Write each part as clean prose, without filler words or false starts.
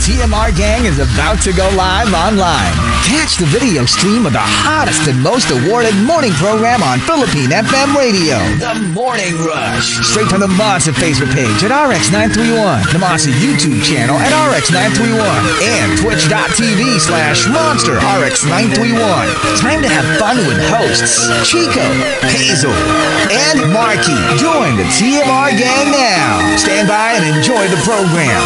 TMR Gang is about to go live online. Catch the video stream of the hottest and most awarded morning program on Philippine FM radio. The Morning Rush. Straight from the Monster Facebook page at RX931, the Monster YouTube channel at RX931, and twitch.tv/Monster RX931. Time to have fun with hosts Chico, Hazel, and Marky. Join the TMR Gang now. Stand by and enjoy the program.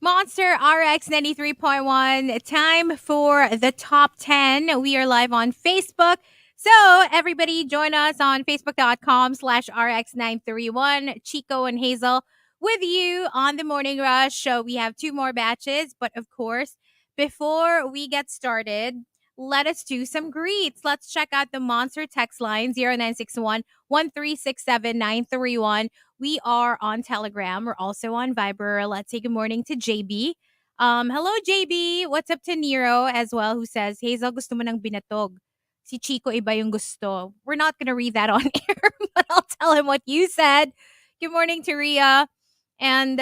Monster RX93.1, time for the top 10. We are live on Facebook. So everybody join us on facebook.com/RX931. Chico and Hazel with you on the Morning Rush. So we have 2 more batches. But of course, before we get started, let us do some greets. Let's check out the Monster text line 0961 1367 931. We are on Telegram. We're also on Viber. Let's say good morning to JB. Hello, JB. What's up to Nero as well, who says, Hazel, gusto mo ng binatog. Si Chico iba yung gusto. We're not going to read that on air, but I'll tell him what you said. Good morning to Ria. And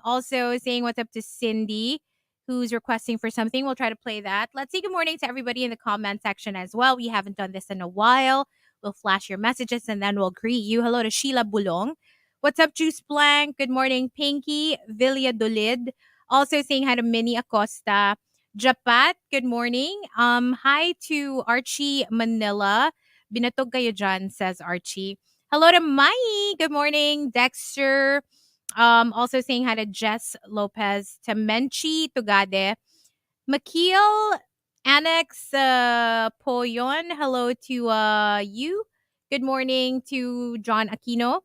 also saying what's up to Cindy, who's requesting for something. We'll try to play that. Let's say good morning to everybody in the comment section as well. We haven't done this in a while. We'll flash your messages and then we'll greet you. Hello to Sheila Bulong. What's up, Juice Blank? Good morning, Pinky Villadolid. Also saying hi to Minnie Acosta. Japat, good morning. Hi to Archie Manila. Binatog kayo dyan, says Archie. Hello to Mai. Good morning, Dexter. Also saying hi to Jess Lopez, to Menchi Tugade. Makil Annex Poyon. Hello to you. Good morning to John Aquino.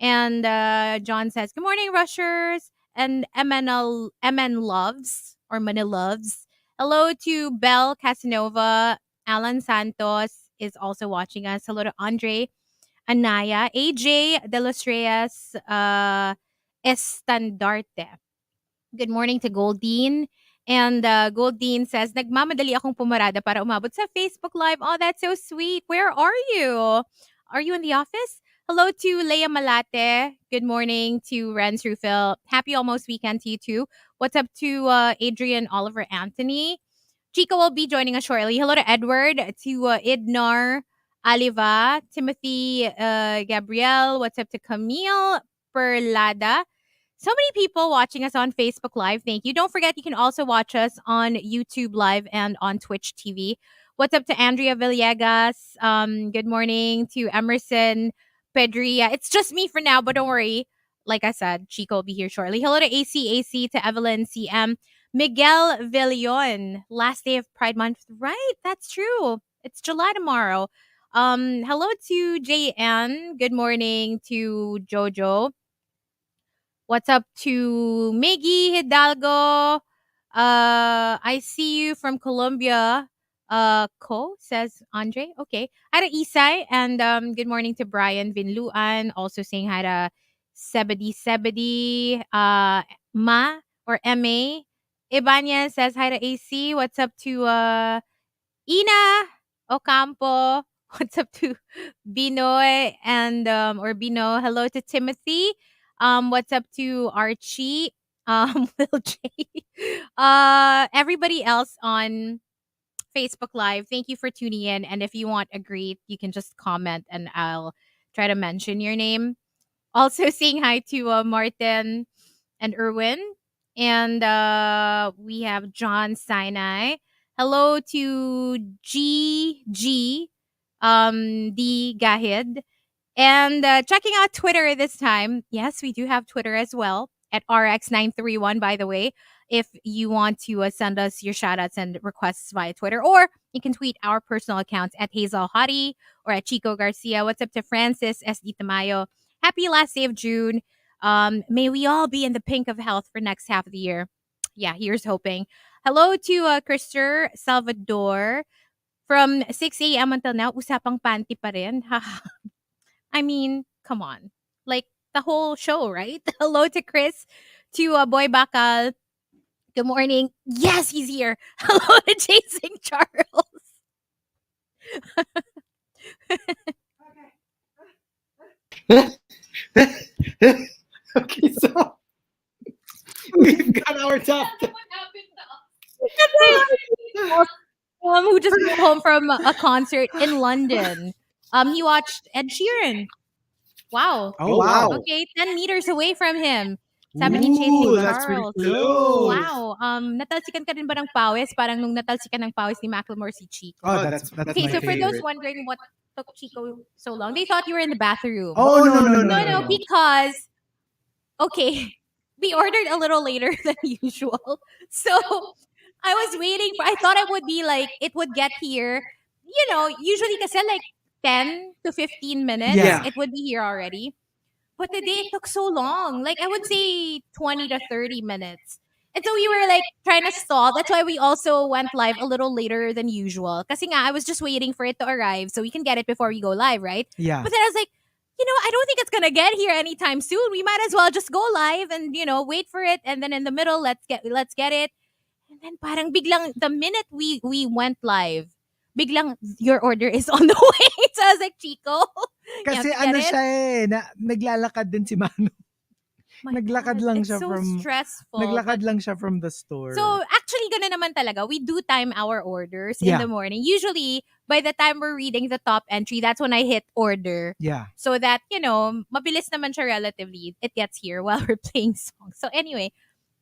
And John says, good morning, Rushers. And MN Loves, or Money Loves. Hello to Belle Casanova. Alan Santos is also watching us. Hello to Andre Anaya. AJ De Los Reyes Estandarte. Good morning to Goldine. And Goldine says, nagmamadali akong pumarada para umabot sa Facebook Live. Oh, that's so sweet. Where are you? Are you in the office? Hello to Leia Malate. Good morning to Renz Rufil. Happy almost weekend to you too. What's up to Adrian Oliver Anthony? Chico will be joining us shortly. Hello to Edward, to Idnar Aliva, Timothy Gabriel. What's up to Camille Perlada? So many people watching us on Facebook Live. Thank you. Don't forget, you can also watch us on YouTube Live and on Twitch TV. What's up to Andrea Villegas? Good morning to Emerson Pedria. It's just me for now, but don't worry. Like I said, Chico will be here shortly. Hello to ACAC, to Evelyn CM. Miguel Villon, last day of Pride Month. Right, that's true. It's July tomorrow. Hello to JN. Good morning to Jojo. What's up to Miggy Hidalgo? I see you from Colombia. Says Andre. Okay. Hi to Isai. And good morning to Brian Vinluan. Also saying hi to Sebedi. Ma or MA. Ibanya says hi to AC. What's up to Ina Ocampo? What's up to Binoy and or Bino? Hello to Timothy. What's up to Archie? Will J. Everybody else on Facebook Live, thank you for tuning in. And if you want a greet, you can just comment and I'll try to mention your name. Also saying hi to Martin and Erwin. And we have John Sinai. Hello to GG, D Gahid. And checking out Twitter this time. Yes, we do have Twitter as well at RX931, by the way. If you want to send us your shoutouts and requests via Twitter, or you can tweet our personal accounts at Hazel Hottie or at Chico Garcia. What's up to Francis SD Tamayo? Happy last day of June. May we all be in the pink of health for next half of the year. Yeah, here's hoping. Hello to Krister Salvador. From 6 a.m. until now, usapang panty pa rin. I mean, come on. Like the whole show, right? Hello to Chris, to Boy Bakal. Good morning. Yes, he's here. Hello to Jason Charles. Okay, so we've got our top. That's why who just got home from a concert in London. He watched Ed Sheeran. Wow. Oh, Oh, wow. wow. Okay, 10 meters away from him. Sabi ni Ooh, Jason that's pretty Charles. close. Wow. Natalsikan ka rin ba ng pawis? Parang nung natalsikan ng pawis ni Macklemore si Chico. Oh, that's Okay, my so for those favorite. wondering what took Chico so long, they thought you were in the bathroom. Oh, no, no, no, No, no, no. because okay, we ordered a little later than usual. So I was waiting for I thought it would be like it would get here. Usually kasi like 10 to 15 minutes, Yeah. it would be here already. But today it took so long. Like I would say 20 to 30 minutes. And so we were like trying to stall. That's why we also went live a little later than usual. Kasi nga, I was just waiting for it to arrive so we can get it before we go live, right? Yeah. But then I was like, I don't think it's gonna get here anytime soon. We might as well just go live and wait for it. And then in the middle, let's get it. And then parang biglang the minute we went live, biglang your order is on the way. So I was like, Chico, you have Kasi to get ano it. siya naglalakad din si Mano. My Naglakad God, lang it's siya so from- stressful. Naglakad but- lang siya from the store. So actually, ganun naman talaga. We do time our orders in Yeah. the morning. Usually, by the time we're reading the top entry, that's when I hit order. yeah. So that, mabilis naman siya relatively. It gets here while we're playing songs. So anyway,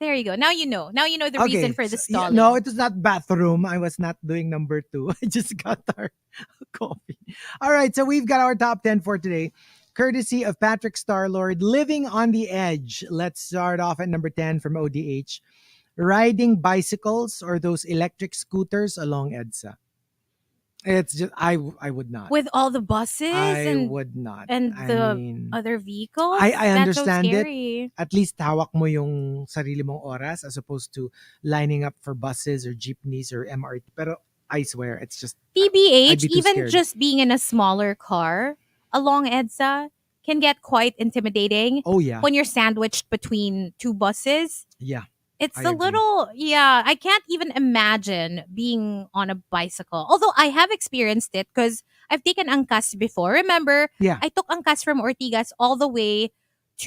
there you go. Now you know. Now you know the reason for the stalling. No, it was not bathroom. I was not doing number 2. I just got our coffee. All right, so we've got our top 10 for today. Courtesy of Patrick Starlord, Living on the Edge. Let's start off at number 10 from ODH. Riding bicycles or those electric scooters along EDSA. It's just, I would not. With all the buses I and would not. the I mean, other vehicles. I That's understand so it. scary. at least hawak mo yung sarili mong oras as opposed to lining up for buses or jeepneys or MRT. Pero I swear, it's just, I'd TBH, be too even scared. just being in a smaller car along EDSA can get quite intimidating oh yeah, when you're sandwiched between two buses. yeah. It's I a agree. little, yeah, I can't even imagine being on a bicycle. Although I have experienced it because I've taken angkas before. Remember, Yeah. I took angkas from Ortigas all the way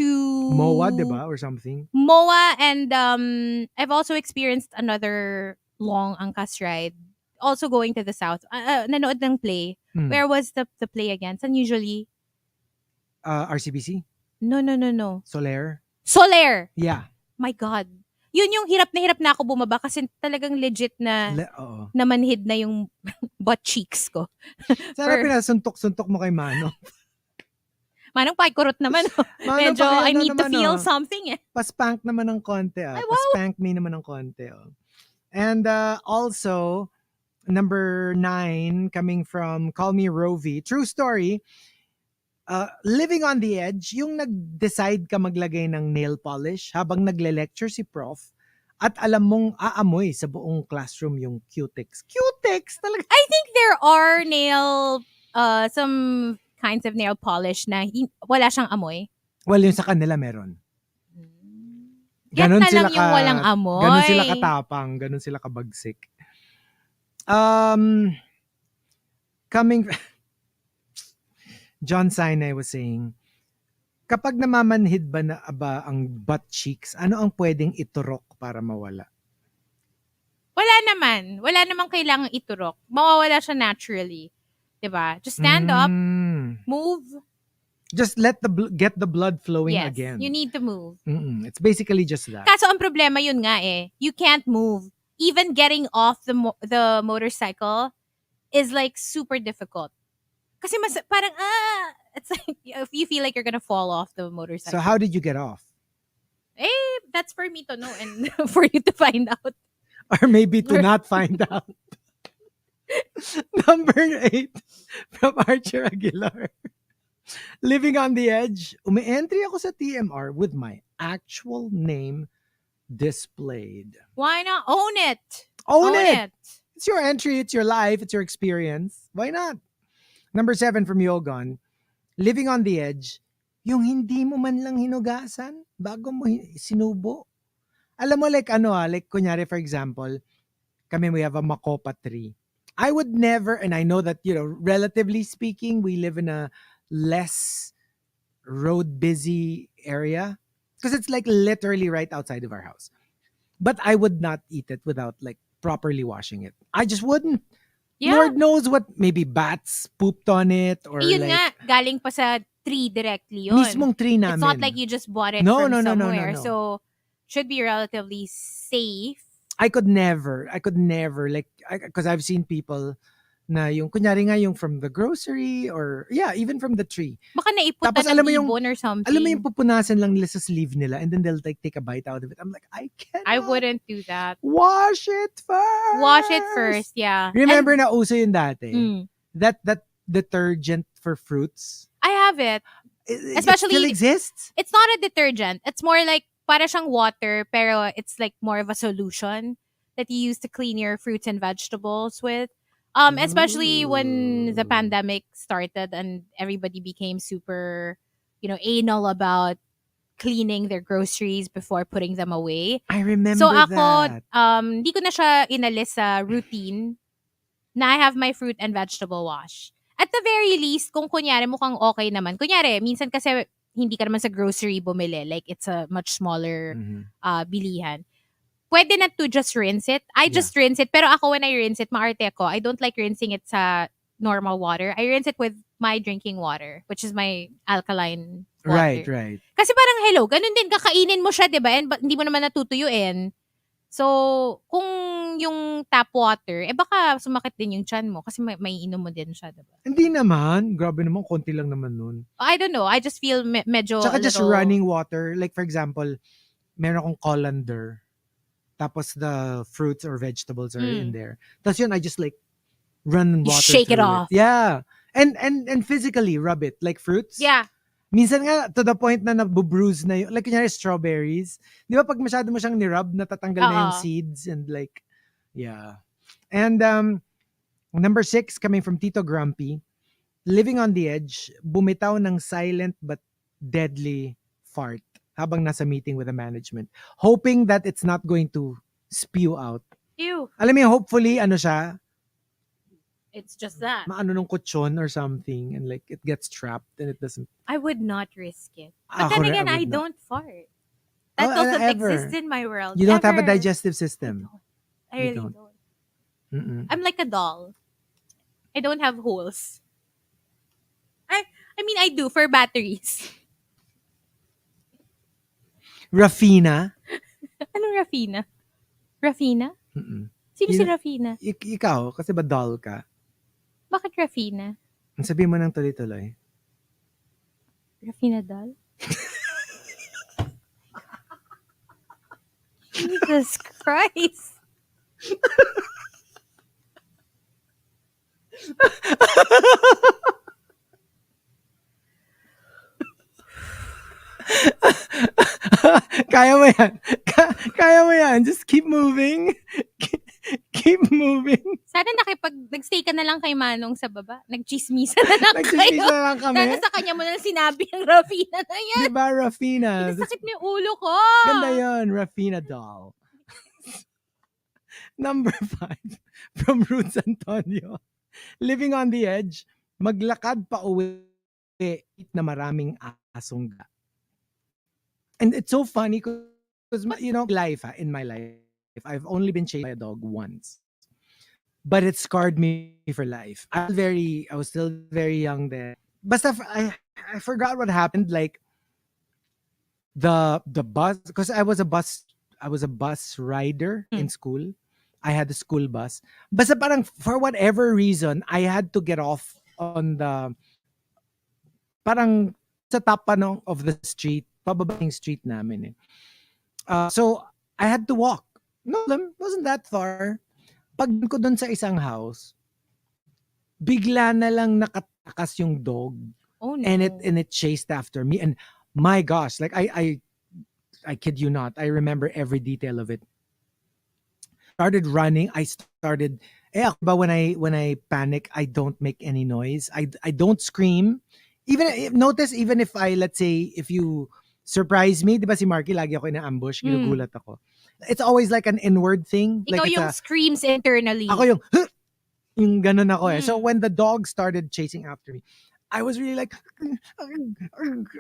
to MOA, diba? Or something. MOA, and I've also experienced another long angkas ride. Also going to the south. Nanood ng play. Mm. Where was the play again? San usually? RCBC? No. Soler? Soler. Yeah. My God. Yun yung hirap na ako bumaba kasi talagang legit na Oo. namanhid na yung butt cheeks ko. Sana For- pinasuntok-suntok mo kay Mano. Manong paikurot naman. Mano, Medyo I pakiano need to naman, feel oh. something eh. Paspank naman ng konti. Ay, wow. Paspank me naman ng konti. Oh. And also, number 9, coming from Call Me Rovi. True story. Living on the edge, yung nag-decide ka maglagay ng nail polish habang nagle-lecture si prof at alam mong aamoy sa buong classroom yung cutex. Cutex talaga. I think there are some kinds of nail polish na wala siyang amoy. Well, yung sa kanila meron. Get na lang yung walang amoy. Ganon sila katapang, ganon sila kabagsik. Coming John Sinai was saying, kapag namamanhid ba ang butt cheeks, ano ang pwedeng iturok para mawala? Wala naman. Wala namang kailangang iturok. Mawawala siya naturally. 'Di ba? Just stand up, move. Just get the blood flowing Yes, again. you need to move. It's basically just that. Kaso ang problema yun nga eh. You can't move. Even getting off the motorcycle is like super difficult. Kasi parang it's like you feel like you're gonna fall off the motorcycle. So how did you get off? That's for me to know and for you to find out. Or maybe to not find out. Number 8 from Archer Aguilar. Living on the edge, umi-entry ako sa TMR with my actual name displayed. Why not own it? Own it! It's your entry, it's your life, it's your experience. Why not? Number 7 from Yogon. living on the edge, yung hindi mo man lang hinugasan bago mo sinubo. Alam mo, like like kunyari, for example, kami, we have a makopa tree. I would never, and I know that, relatively speaking, we live in a less road busy area because it's like literally right outside of our house. But I would not eat it without like properly washing it. I just wouldn't. Yeah. Lord knows what, maybe bats pooped on it or Yun like nga, galing pa sa tree directly yun. mismong tree namin. It's not like you just bought it No, from no, no, no, somewhere. no, no. So, should be relatively safe. I could never, like, because I've seen people na yung, kunyari nga yung from the grocery or, yeah, even from the tree. Baka naiputan Tapos ng alam mo yung- ibon or something. Alam mo yung pupunasan lang nila sa sleeve nila and then they'll like take a bite out of it. I'm like, I cannot. I wouldn't do that. Wash it first. Wash it first, yeah. Remember na uso yun dati? Mm. That detergent for fruits? I have it. it Especially- still exists? It's not a detergent. It's more like, para siyang water, pero it's like more of a solution that you use to clean your fruits and vegetables with. Especially when the Ooh. pandemic started and everybody became super, anal about cleaning their groceries before putting them away. I remember So ako, that. di ko na siya inalis sa routine na I have my fruit and vegetable wash. At the very least, kung kunyari mukhang okay naman. Kunyari, minsan kasi hindi ka naman sa grocery bumili. Like, it's a much smaller Mhm. bilihan. Pwede na to just rinse it. I just rinse it. Pero ako, when I rinse it, maarte ako. I don't like rinsing it sa normal water. I rinse it with my drinking water, which is my alkaline water. Right. Kasi parang, hello, ganun din, kakainin mo siya, di ba? And hindi mo naman natutuyuin. So, kung yung tap water, baka sumakit din yung tiyan mo kasi may inom mo din siya, di ba? Hindi naman. Grabe naman, konti lang naman nun. I don't know. I just feel medyo Tsaka a just little- running water. Like for example, meron akong colander. Tapos the fruits or vegetables are in there. Tapos yun, I just like run You water shake it through off. Yeah. And physically rub it. Like fruits. Yeah. Minsan nga, to the point na nabubruise na yung, like kunyari strawberries. Di ba pag masyado mo siyang nirub, natatanggal na yung Oo. seeds and like, yeah. And number 6, coming from Tito Grumpy, living on the edge, bumitaw ng silent but deadly fart habang nasa meeting with the management. Hoping that it's not going to spew out. Ew. Alam mo yung hopefully, ano siya, It's just that. maano nung kutsyon or something and like it gets trapped and it doesn't. I would not risk it. But Ako then rin, again, I would not. don't fart. That Oh, doesn't ever. exist in my world. You don't have a Ever. digestive I system. don't. I You really don't. don't. Mm-mm. I'm like a doll. I don't have holes. I mean, I do for batteries. Rafina? Anong Rafina? Rafina? Mm-mm. Sino si Yun- Rafina? Ikaw, kasi ba doll ka? Bakit Rafina? Ang sabihin mo ng tuloy-tuloy. Rafina doll? Jesus Christ. Kaya mo yan. Kaya mo yan. Just keep moving. Keep moving. Sana nagstay ka na lang kay Manong sa baba. Nagchismisa na lang Nag-chismis kayo. na lang kami. Sana sa kanya mo na lang sinabi ang Rafina na yan. Diba, Rafina? Sakit mo yung ulo ko. Ganda yun, Rafina doll. Number 5, from Roots Antonio. Living on the edge, maglakad pa uwi na maraming asong ga. And it's so funny because, in my life, I've only been chased by a dog once. But it scarred me for life. I was still very young then. Basta I forgot what happened. Like the bus, because I was a bus rider in school. I had a school bus. Basta parang for whatever reason, I had to get off on the parang sa top of the street, pababang street namin eh. So I had to walk. No, wasn't that far. Pag ko dun sa isang house, bigla na lang nakatakas yung dog. Oh no. And it chased after me. And my gosh, like I kid you not, I remember every detail of it. Started running. I started. But when I panic, I don't make any noise. I don't scream. Notice, even if let's say, if you surprise me, di ba si Marky, lagi ako ina-ambush, ginugulat ako. It's always like an inward thing. Ikaw Like yung screams internally. Ako yung, huh! Yung ganun ako eh. So Mm. when the dog started chasing after me, I was really like,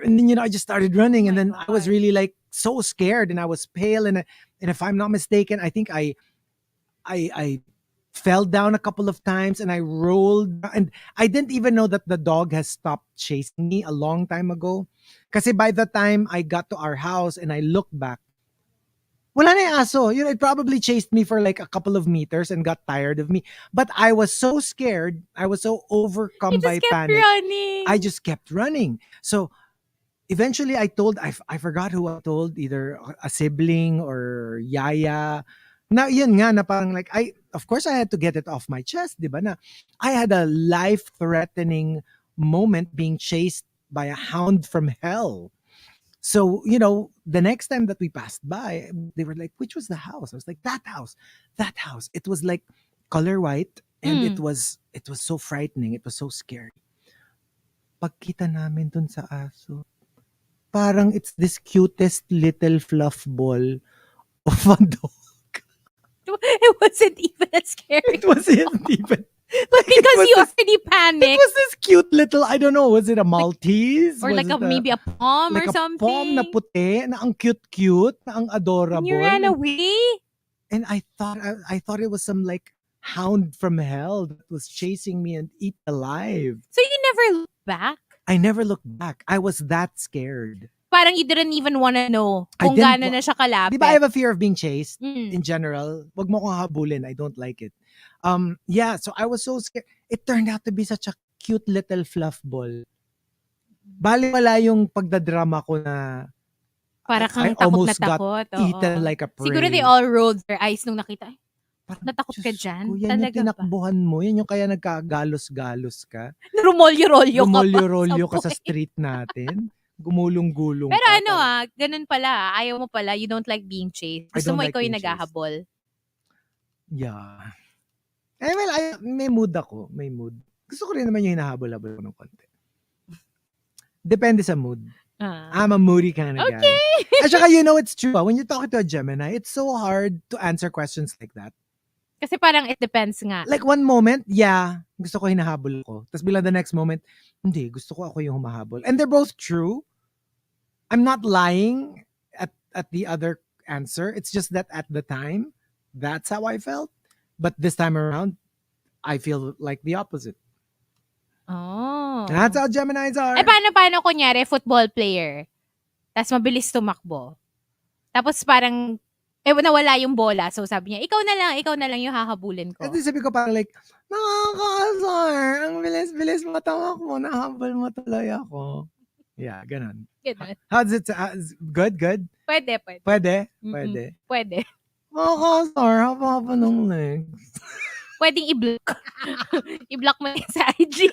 and then, I just started running, and then I was really like so scared, and I was pale, and if I'm not mistaken, I think I fell down a couple of times, and I rolled, and I didn't even know that the dog has stopped chasing me a long time ago. Kasi by the time I got to our house and I looked back, wala na yung aso. It probably chased me for like a couple of meters and got tired of me. But I was so scared. I was so overcome by panic. Running. I just kept running. So eventually I forgot who I told, either a sibling or yaya. Na yun nga, na parang like, of course I had to get it off my chest, di ba, na I had a life-threatening moment being chased by a hound from hell. So, the next time that we passed by, they were like, which was the house? I was like, that house. It was like color white, and it was so frightening. It was so scary. Pagkita namin dun sa aso, parang it's this cutest little fluff ball of a dog. It wasn't even as scary. It wasn't even. But because you already panicked. It was this cute little, I don't know, was it a Maltese? Or Was like it maybe a pom like or a something. pom na puti, na ang cute, na ang adorable. And you ran away? And I thought it was some like hound from hell that was chasing me and eat alive. So you never looked back? I never looked back. I was that scared. Parang you didn't even want to know I kung didn't gaano na siya kalapit. Di ba I have a fear of being chased Mm. in general? Wag mo kong habulin. I don't like it. Yeah, so I was so scared. It turned out to be such a cute little fluff ball. Baliwala yung pagdadrama ko na Para kang I takot na almost got takot. eaten like a prey. Siguro they all rolled their eyes nung nakita. Parang, Natakot ka Diyos dyan? ko, yan Talaga yung tinakbuhan mo. Yan yung kaya nagkagalos-galos ka. Rumolyo-rolyo ka pa Rumolyo-rolyo ka sa point. street natin. Gumulong-gulong Pero ka. ganun pala. Ayaw mo pala. You don't like being chased. I Gusto don't mo like ikaw yung being chased. naghahabol. Yeah. Well, may mood ako. May mood. Gusto ko rin naman yung hinahabol-habol ko ng konti. Depende sa mood. I'm a moody kind of guy. At saka, it's true. When you're talking to a Gemini, it's so hard to answer questions like that. Kasi parang it depends nga. Like one moment, yeah, gusto ko hinahabol ko. Tapos bilang the next moment, hindi, gusto ko ako yung humahabol. And they're both true. I'm not lying at the other answer. It's just that at the time, that's how I felt. But this time around, I feel like the opposite. Oh. That's how Geminis are. Eh, paano kunyari, football player, tapos mabilis tumakbo. Tapos parang, nawala yung bola. So sabi niya, ikaw na lang yung hahabulin ko. At sabi ko parang like, nakakaasar. Ang bilis-bilis mo tamakbo. Nahabol mo tuloy ako. Yeah, ganun. Ganun. How's it? Good? Pwede. Pwede? Mm-mm. Pwede. Nakakaasar. Haba-haba ng legs. Pwedeng i-block. I-block mo yung sa IG.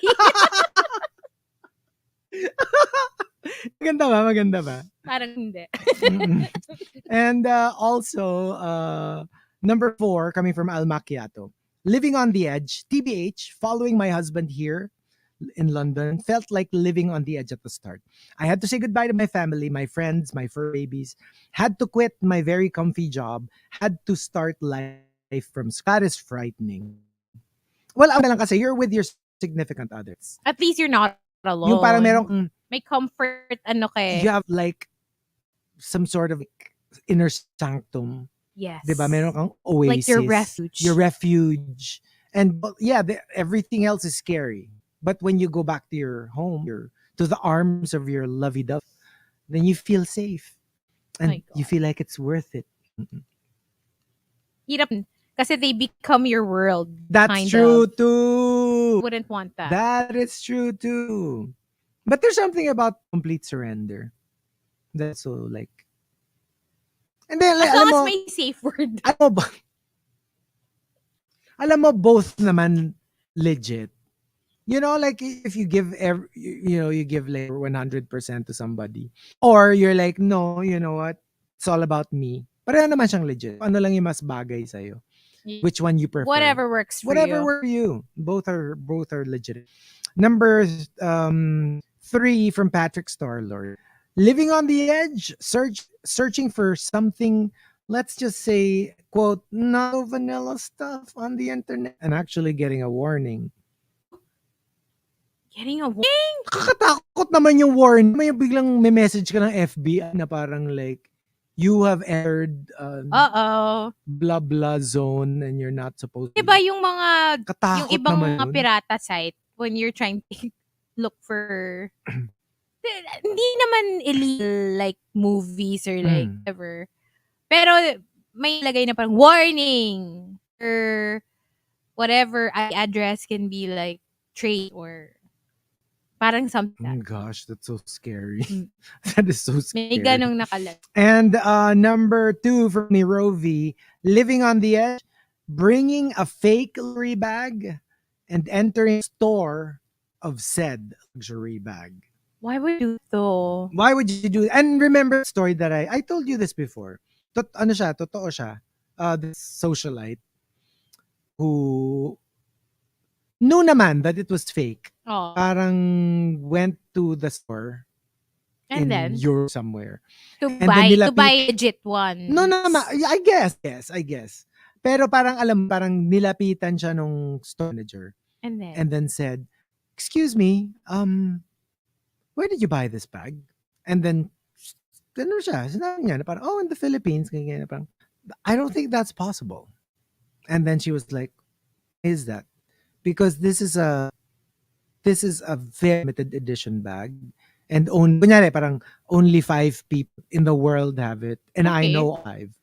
Maganda ba? Parang hindi. And also, number 4, coming from Al Macchiato. Living on the edge, TBH, following my husband here in London, felt like living on the edge at the start. I had to say goodbye to my family, my friends, my fur babies, had to quit my very comfy job, had to start life from scratch. That is frightening. Well, ang lang kasi, you're with your significant others. At least you're not alone. Yung parang merong, may comfort, you have like some sort of inner sanctum. Yes. Diba? Meron kang oasis. Like your refuge. Your refuge. And yeah, everything else is scary. But when you go back to your home, to the arms of your lovey-dove, then you feel safe. And you feel like it's worth it. Hirap. Kasi they become your world. That's true too. Wouldn't want that. That is true too. But there's something about complete surrender. That's so like... And then, as long as may safe word. Alam mo, both naman legit. Like if you give you give like 100% to somebody, or you're like, no, you know what? It's all about me. Pareho naman siyang legit. Ano lang yung mas bagay sa'yo? Which one you prefer? Whatever works for you. Whatever works for you. Both are legit. Number 3 from Patrick Starlord. Living on the edge, searching for something, let's just say, quote, not so vanilla stuff on the internet, and actually getting a warning. Getting a warning? Nakakatakot naman yung warning. May biglang may message ka ng FBI na parang like, you have entered Uh-oh. blah blah zone and you're not supposed to. Diba yung mga, Katakot yung ibang naman mga yun. pirata site when you're trying to look for, hindi naman illegal like movies or like whatever. Pero may lagay na parang warning or whatever address can be like trade or parang something Oh like that. gosh, that's so scary. That is so scary. May ganong nakalagay. And number 2 from ni Rovi, living on the edge, bringing a fake luxury bag and entering a store of said luxury bag. Why would you do so? Why would you do? And remember the story that I told you this before. Totoo siya. This socialite who knew naman that it was fake. Oh. Parang went to the store And in then Europe somewhere. to And then buy legit one. No, I guess. Yes, I guess. Pero parang parang nilapitan siya nung store manager And then said, "Excuse me, where did you buy this bag?" And then ano siya, sinabi niya na parang, "Oh, in the Philippines." Ganyan, na parang, I don't think that's possible. And then she was like, "Why is that?" Because this is a very limited edition bag. And kunyari, parang only 5 people in the world have it. And I Okay. know 5.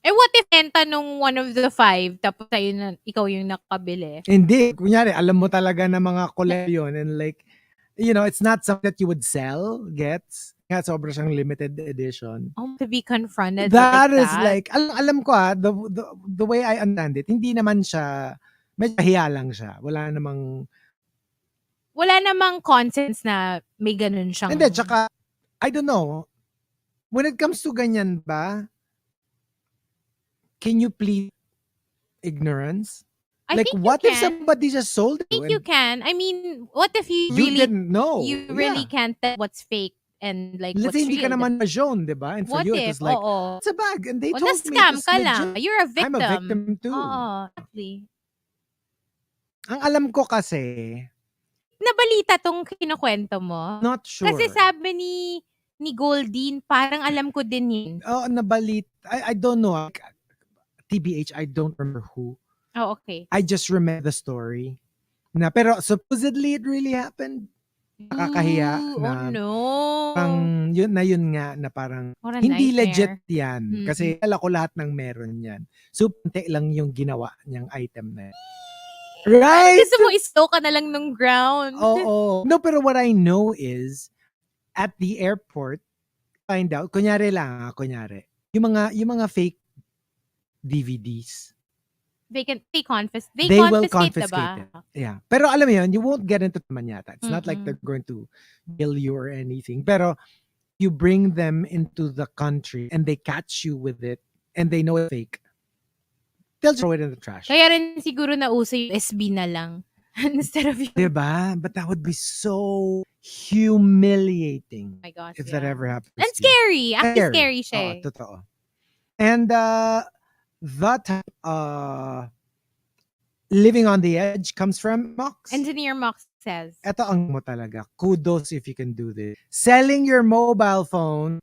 Eh what if enta nung one of the 5 tapos ikaw yung nakabili? Hindi. Kunyari, alam mo talaga na mga collection and like, you know, it's not something that you would sell, gets? Kaya sobrang siyang limited edition. To be confronted That like is that? like, alam ko the way I understand it, hindi naman siya, medyo hiya lang siya. Wala namang conscience na may ganun siyang... Hindi, tsaka, I don't know, when it comes to ganyan ba, can you plead ignorance? I Like, think what you if can. somebody just sold it? I think you can. I mean, what if you You really didn't know. you really Yeah. can't tell what's fake and like Let's what's say hindi ka real? naman ma-shown, di ba? And for What you, if? it was like, Oo. it's a bag. And they O, told me it na-scam was ka legit. lang. You're a victim. I'm a victim too. Oo. Exactly. Ang alam ko kasi, Nabalita tong kinukwento mo? not sure. Kasi sabi ni Goldine, parang alam ko din yun. Oh, nabalit. I don't know. TBH, I don't remember who. Oh, okay. I just remember the story. Pero supposedly it really happened. Nakakahiya Ooh, na oh no. parang yun nga na parang What a hindi nightmare. legit yan. Mm-mm. Kasi alam ko lahat ng meron yan. So, punti lang yung ginawa niyang item na yan. Right? Gusto mo i-stow ka na lang ng ground. Oo. No, pero what I know is, at the airport, find out, kunyari, yung mga fake DVDs, They will confiscate confiscate, it. Yeah. Pero alam mo yun, you won't get into naman yata. It's not like Mm-mm. they're going to kill you or anything. Pero you bring them into the country and they catch you with it and they know it's fake, they'll just throw it in the trash. Kaya rin siguro nauso yung SB na lang. Instead of yung... Diba? But that would be so humiliating Oh my gosh, if that yeah. ever happens. And to you. scary. Actually, scary siya Oo, eh. totoo. And that living on the edge comes from Mox. Engineer Mox says, Ito ang mo talaga. Kudos if you can do this. Selling your mobile phone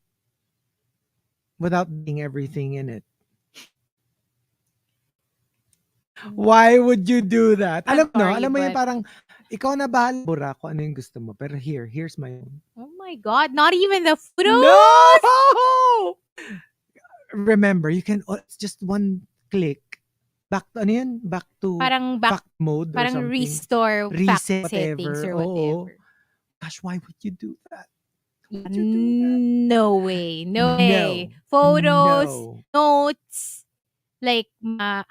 without being everything in it. Why would you do that? I'm sorry, alam mo yun, but- parang ikaw na bahala bura kung ano yung gusto mo. Pero here's my own. oh my God, not even the photos? No! Remember, you can, it's just one click. Back to, ano yun? Back to Parang back, fact mode or parang something. restore Reset, fact settings or whatever. whatever. Gosh, why would you do that? No way. No No. way. Photos, No. notes, like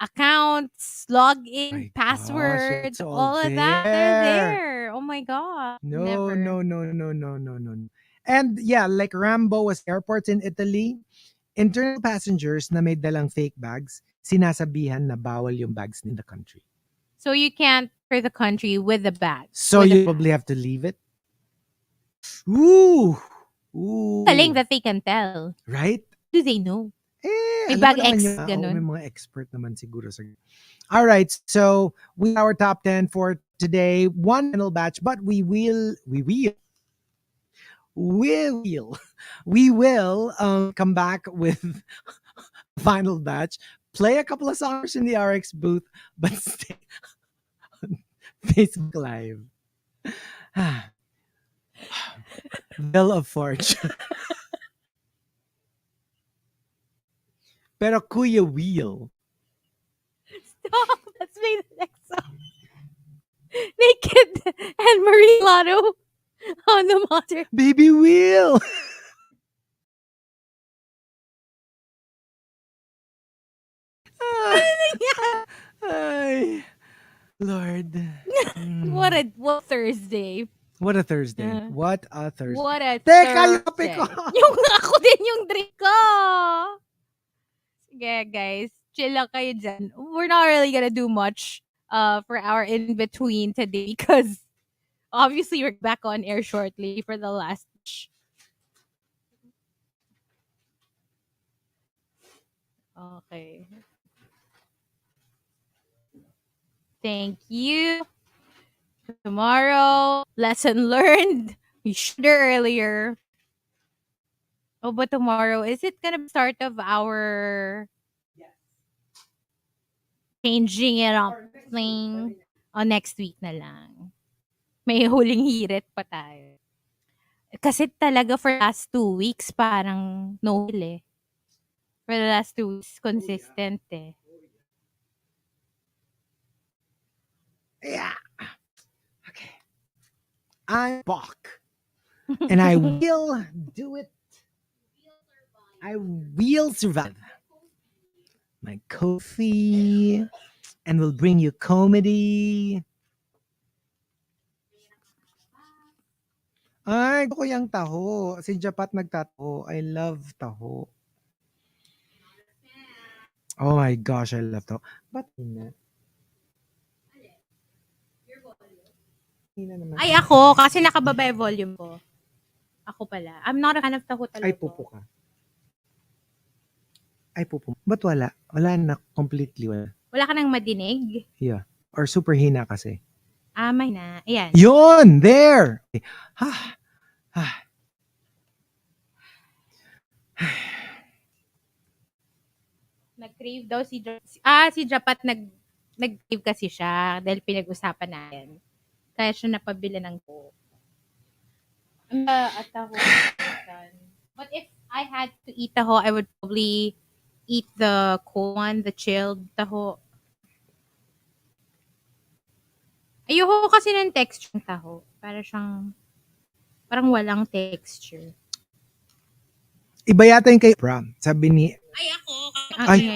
accounts, login, My passwords, gosh, it's all all of that. They're there. there. Oh my God. No, Never. no. And yeah, like Rambo was airports in Italy, internal passengers na may dalang fake bags, sinasabihan na bawal yung bags in the country. So you can't enter the country with a bag. So with a you bag. probably have to leave it. Ooh. Ooh. Galing that they can tell. Right? Do they know? May Alam mo bag naman X, yun. ganun. May mga expert naman siguro sa. All right, so we our top 10 for today. One final batch, but we will come back with final batch. Play a couple of songs in the RX booth, but stay on Facebook Live. Wheel of Fortune. Pero Kuya Wheel. Stop. Let's play the next song. Naked and Marie Lotto on the Monster. Baby Wheel. Ay, Lord. What Thursday. What a Thursday. Uh, What a Thursday. What a Teka, yung kape Thursday. ko. Yung ako din yung drink ko. Sige, guys. Chill lang kayo dyan. We're not really gonna do much for our in-between today because obviously we're back on air shortly for the last batch. Okay. Thank you. Tomorrow, lesson learned. We should earlier. Oh, but tomorrow, is it gonna be start of our changing it up thing? O next week na lang. May huling hirit pa tayo. Kasi talaga for last 2 weeks, parang no hill eh. For the last 2 weeks, consistent eh. Yeah. Okay. I'm back. And I will do it. I will survive. My coffee. And will bring you comedy. Ay, gusto ko yung taho. Si Japat nagtataho. I love taho. Oh my gosh, I love taho. Ba't na? Ay, ako, kasi nakababa yung volume ko. Ako pala. I'm not a fan of taho talaga. Ay, pupo ka. Ay, pupo. Ba't wala? Wala na. Completely wala. Wala ka nang madinig? Yeah. Or super hina kasi. May na. Ayan. Yun! There! Ha! Ha! Nag-crave daw si Japat nag-crave kasi siya dahil pinag-usapan natin. Kaya siya napabili ng Coke. At taho. But if I had to eat taho, I would probably eat the cold one, the chilled taho. Ayoko kasi ng texture ng taho. Parang walang texture. Iba yata yung kay Bra. Sabi ni... Ay, ako.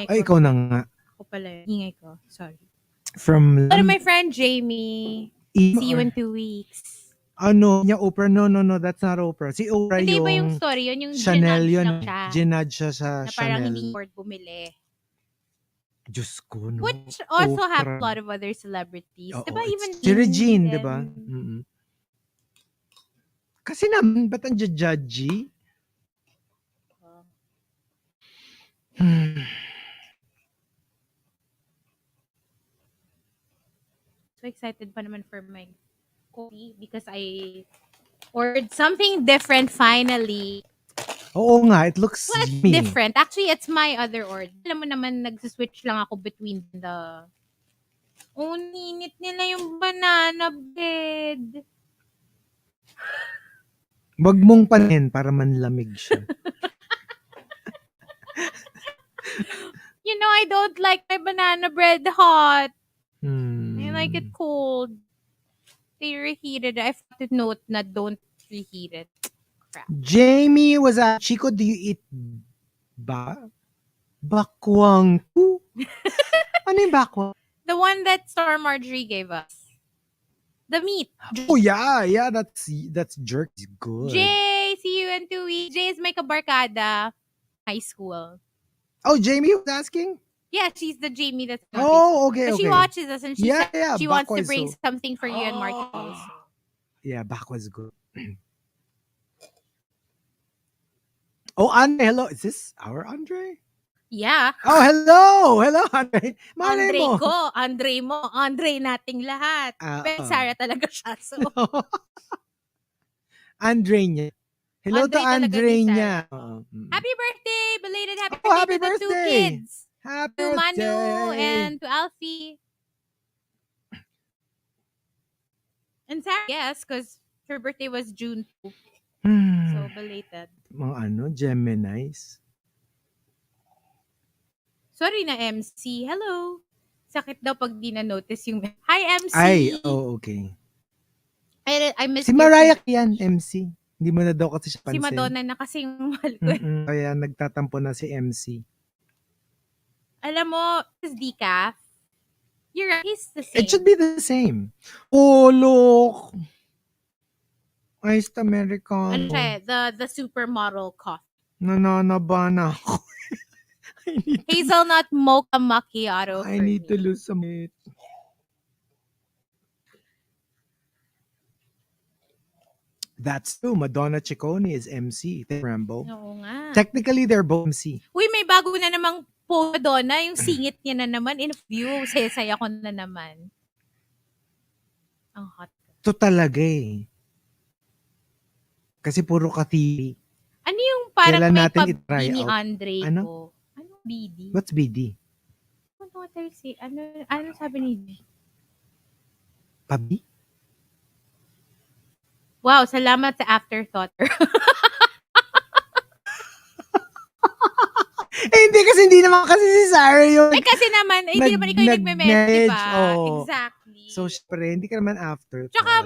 Ay, ikaw na nga. Ako pala. Ingay ko. Sorry. From... Pero my friend Jamie. See you in 2 weeks. Ano? Niya Oprah? No. That's not Oprah. Si Oprah Hindi yung... ba yung story? Yun yung Chanel ginudge yun. lang siya. Ginudge siya sa na parang Chanel. hindi afford bumili. Diyos ko, no? Which also Oprah. have a lot of other celebrities. Oo, Diba even si Regine, then- diba? Mm-mm. Kasi naman, ba't ang judgy? So excited pa naman for my coffee because I ordered something different finally. Oo nga, it looks Well, it's yummy. different. Actually, it's my other order. Alam mo naman, nagsiswitch lang ako between the... Oh, ninit nila yung banana bread. Wag mong panin para manlamig siya. You know, I don't like my banana bread hot. I like it Hmm. cold. They reheated it. I forgot to note na don't reheat it. Crap. Jamie was at Chico, do you eat bakwang? Ano yung bakwang? The one that Star Marjorie gave us. The meat. Oh yeah, that's jerk. It's good. Jay, see you in 2 weeks. Jay is my kabarkada. High school. Oh, Jamie was asking? Yeah, she's the Jamie that's on Facebook. Oh, okay, But she okay. watches us and she Yeah, said yeah, she back wants to was bring so. something for you and Marky also. Yeah, back was good. Oh, Andre, hello. Is this our Andre? Yeah. Oh, hello. Hello, Andre. Malay Andre mo. ko, Andre mo, Andre nating lahat. Pero Sarah talaga siya. So, Andre niya. Hello to Andre talaga Andre ni niya. Sarah. Happy birthday! Belated happy Oh, birthday happy to the two birthday. kids. Happy To Manu birthday. and to Alfie. And Sarah, yes, because her birthday was June 2. So, belated. Mga Geminis. Sorry na, MC. Hello. Sakit daw pag di na-notice yung... Hi, MC! Ay, okay. I missed Si Mariah yan, MC. Hindi mo na daw kasi siya pansin. Si Madonna na kasi yung mahal ko. Kaya nagtatampo na si MC. Alam mo, this decaf, you're right, he's the same. It should be the same. Oh, look! Iced Americano. Ano siya, the supermodel coffee. Nananaba na ako. Hazelnut mocha macchiato I need to lose some weight. That's true. Madonna Ciccone is MC. Rambo. Oo nga. Technically, they're both MC. Uy, may bago na namang po Madonna. Yung singit niya na naman. In view, saya ko na naman. Ang hot. Ito talaga eh. Kasi puro ka-TV. Ano yung parang Kailan may natin pab i-try ni out? Andre Ano? ko? Anong BD? What's BD? Ano sabi ni G? Pabi? Wow, salamat sa afterthought. Hindi kasi hindi naman kasi si Sarah yung... Ay, kasi naman, hindi naman ikaw yung nagme-message, diba? Oh. Exactly. So, syempre, hindi ka naman after. Tsaka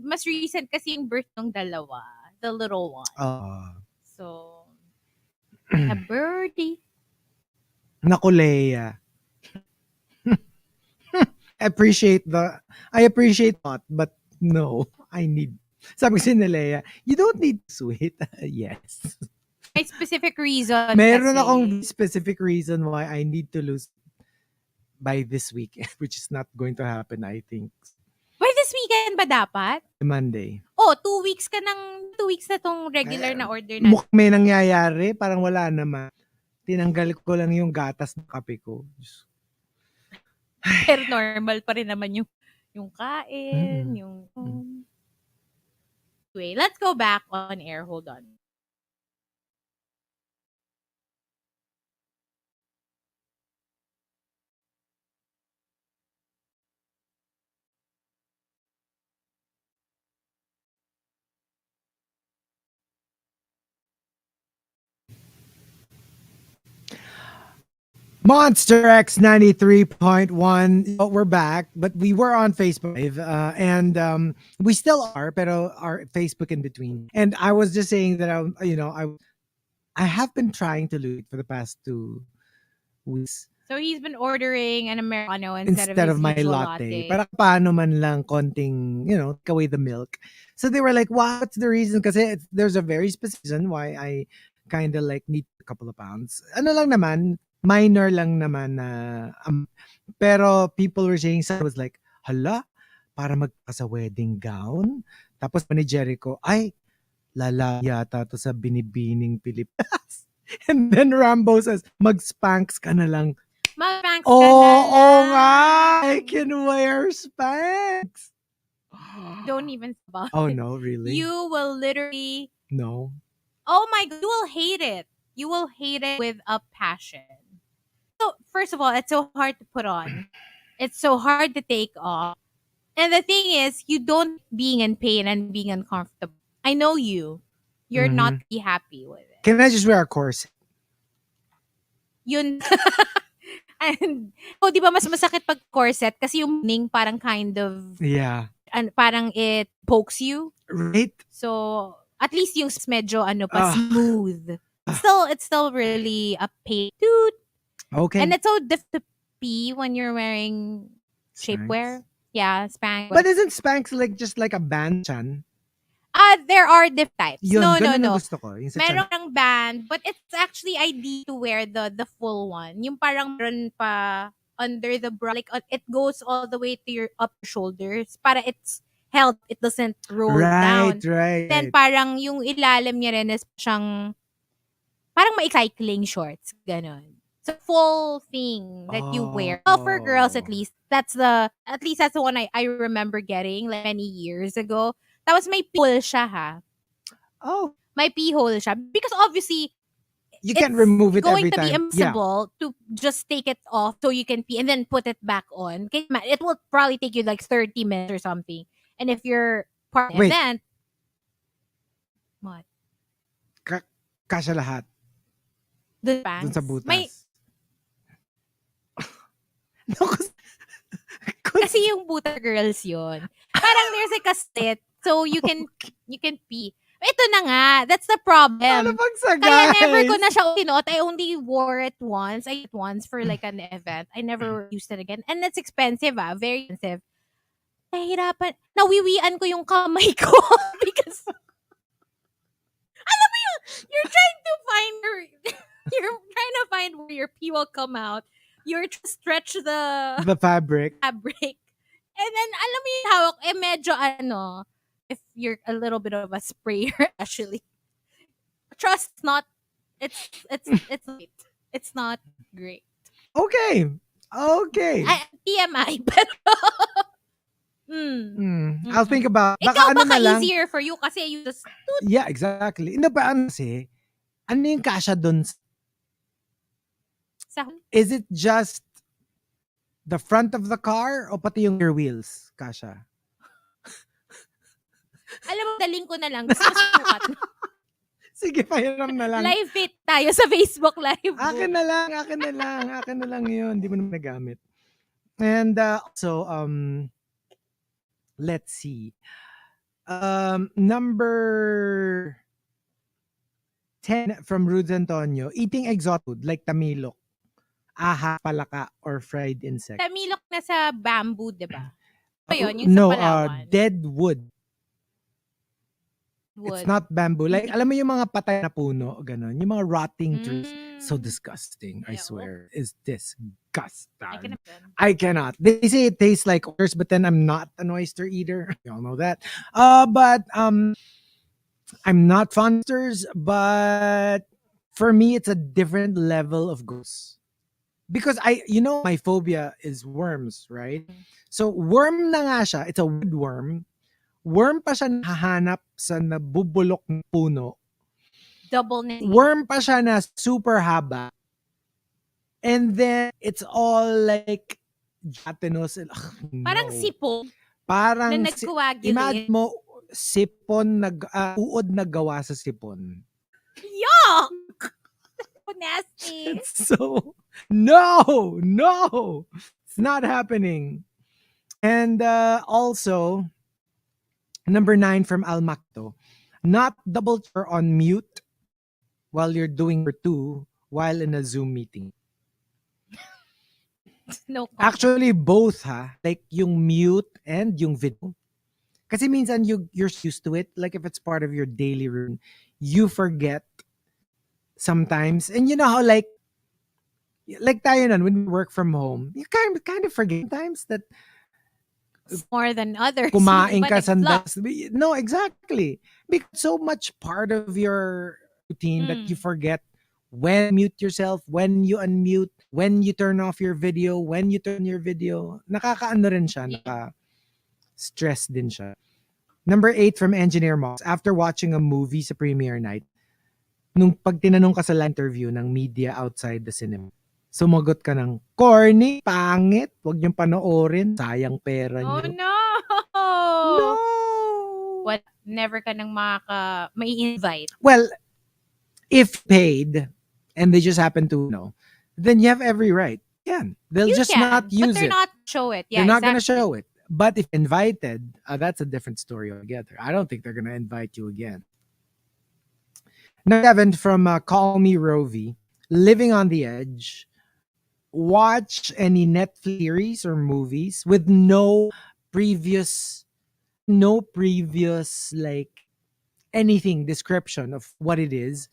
mas recent kasi yung birth ng dalawa. The little one. So, a birdie. Naku, Leia. I appreciate that, but no, I need. Sabi ko si Leia, you don't need sweet. Yes. May specific reason Meron kasi. akong specific reason why I need to lose by this weekend, which is not going to happen, I think. By this weekend ba dapat? Monday. Oh, 2 weeks na tong regular na order na. Mukhang may nangyayari, parang wala naman. Tinanggal ko lang yung gatas ng kape ko. Pero normal pa rin naman yung kain, yung... Wait, let's go back on air. Hold on. Monster RX93.1. We're back, but we were on Facebook and we still are, pero our Facebook in between. And I was just saying that I have been trying to lose it for the past 2 weeks. So he's been ordering an Americano instead of my usual latte. Para paano man lang konting, take away the milk. So they were like, what's the reason? Kasi there's a very specific reason why I kind of like need a couple of pounds. Ano lang naman, minor lang naman na pero people were saying, so I was like, hala, para magpa sa wedding gown. Tapos ni Jericho, ay, lala yata to sa binibining Pilipinas. And then Rambo says, mag-spanks ka na lang. Mag-spanks ka na lang. Oo nga, I can wear Spanx. Don't even about Oh it. no, really? You will literally... No. Oh my God, you will hate it. You will hate it with a passion. So, first of all, it's so hard to put on. It's so hard to take off. And the thing is, you don't being in pain and being uncomfortable. I know you. You're not be happy with it. Can I just wear a corset? Yun. And, di ba mas masakit pag corset? Kasi yung ning parang kind of... Yeah. And parang it pokes you. Right? So, at least yung medyo smooth. It's still really a pain. Dude. Okay. And it's so difficult to pee when you're wearing shapewear. Yeah, Spanx. But isn't Spanx just like a band, Chan? There are different types. Yun, No, ganun ang no. gusto ko. Yung sa Meron tiyan. ng band, but it's actually ideal to wear the full one. Yung parang meron pa under the bra, like it goes all the way to your upper shoulders para it's held, it doesn't roll Right, down. Then right. parang yung ilalim niya rin is siyang parang cycling shorts, ganon. So full thing that you wear. Well, for girls at Oh. least, that's the one I remember getting like many years ago. Tapos may pee-hole siya ha. Oh, May pee-hole siya. Because obviously, you it's can't remove it going every to be time. Yeah. impossible to just take it off so you can pee and then put it back on. It will probably take you like 30 minutes or something. And if you're part of an Wait. event, what? Kasya lahat. The Dun pants? sa butas. May, No, kasi yung buta girls yun. Parang there's like a slit so you can pee. Ito na nga, that's the Ano problem. bang sa Kaya guys? never ko na siya sinuot. I only wore it once. I used it once for like an event. I never used it again. And it's expensive very expensive. Nahihirapan. Nawiwian ko yung kamay ko because alam mo yun, you're trying to find you're trying to find where your pee will come out. You're trying to stretch the fabric. And then, alam mo yung hawak, medyo if you're a little bit of a sprayer, actually. Trust not, it's not great. Okay. TMI, pero, I'll think about, ikaw ano baka na lang. easier for you kasi you just, Yeah, exactly. Ano ba, kasi, ano yung kasya dun? Is it just the front of the car o pati yung rear wheels, kasya? alam mo, daling ko na lang. Gusto ko sukat. Sige, pahiram na lang. Live fit tayo sa Facebook Live. Akin na lang yun. Hindi mo naman nagamit. And also, let's see. Number 10 from Rudes Antonio, eating exotic food like tamilok, aha, palaka, or fried insect. Tamilok na sa bamboo, diba? Ba yun? Yung sa Palawan? Dead wood. It's not bamboo. Like, alam mo yung mga patay na puno, ganun. Yung mga rotting trees. So disgusting, I swear. It's disgusting. I cannot. They say it tastes like oysters, but then I'm not an oyster eater. You all know that. But I'm not fond of oysters, but for me, it's a different level of gross. Because my phobia is worms, right? So worm na nga siya. It's a woodworm. Worm pa siya nahahanap sa nabubulok na puno. Double na. Worm pa siya na super haba. And then, it's all like gelatinous. Parang sipon. Parang na nag-coagulate. Imagine mo, sipon, uod na gawa sa sipon. Yuck! So nasty. So, no! It's not happening. And also, number 9 from Almacto, not double on mute while you're doing your 2 while in a Zoom meeting. No comment. Actually, both like yung mute and yung video. Kasi minsan you're used to it. Like if it's part of your daily routine, you forget sometimes. And you know how like tayo nun, when we work from home, you kind of forget sometimes that more than others. Kumain ka sandas. No, exactly. Because so much part of your routine that you forget when you mute yourself, when you unmute, when you turn off your video, when you turn your video. Nakakaano rin siya, naka-stress din siya. Number 8 from Engineer Moss. After watching a movie sa premiere night, nung pag tinanong ka sa live interview ng media outside the cinema, sumagot ka ng, corny, pangit, huwag niyong panoorin, sayang pera niyo. Oh no! No! What? Never ka nang may invite. Well, if paid, and they just happen to know, then you have every right. They'll just not use it. But they're not show it. Yeah, they're not gonna show it. But if invited, that's a different story altogether. I don't think they're gonna invite you again. Now, Evan from Call Me Rovi, living on the edge. Watch any Netflix series or movies with no previous like anything description of what it is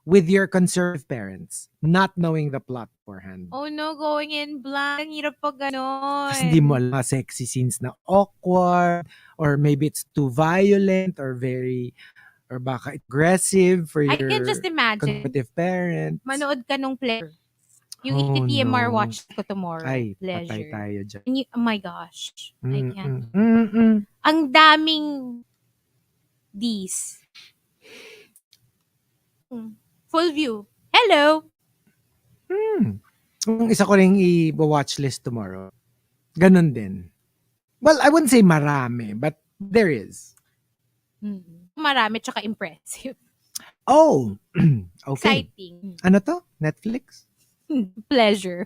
with your conservative parents, not knowing the plot beforehand. Oh no, going in blind. Ang hirap pag Tapos hindi mo ganon. alam mga sexy scenes na awkward, or maybe it's too violent or baka aggressive for I can just your imagine. conservative parents. Manood ka nung Pleasure. Yung Oh TMR no. watch ko tomorrow. Ay, patay Pleasure. tayo dyan. And oh my gosh. I can't. Mm-mm. Ang daming D's. Full view. Hello. Yung isa ko rin i-watch list tomorrow. Ganun din. Well, I wouldn't say marami, but there is. Marami tsaka impressive. Oh, okay. Exciting. Ano to? Netflix? Pleasure.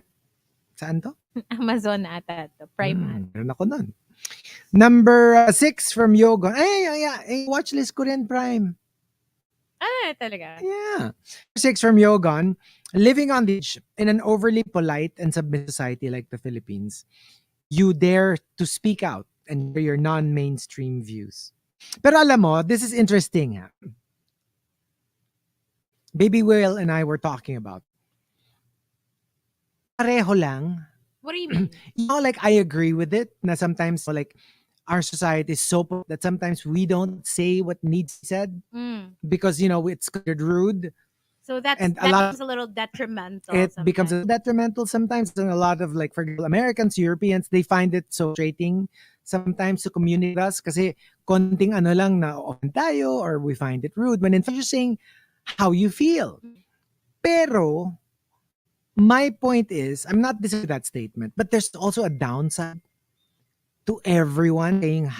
Saan to? Amazon ata to. Prime. Meron ako nun. Number 6 from Yoga. Ay, watch list ko rin, Prime. Ah, talaga? Yeah. 6 from Yogon. Living on the edge in an overly polite and submissive society like the Philippines, you dare to speak out and share your non-mainstream views. Pero alam mo, this is interesting. Ha? Baby Whale and I were talking about. Pareho lang. What do you mean? You know, like, I agree with it. Na sometimes, like, our society is so that sometimes we don't say what needs to be said because, you know, it's considered rude. So that becomes a little detrimental. It becomes detrimental sometimes. And a lot of, like, for example, Americans, Europeans, they find it so frustrating sometimes to communicate with us kasi konting ano lang na offend tayo or we find it rude when in fact you're saying how you feel. Pero my point is, I'm not disagreeing with that statement, but there's also a downside to everyone saying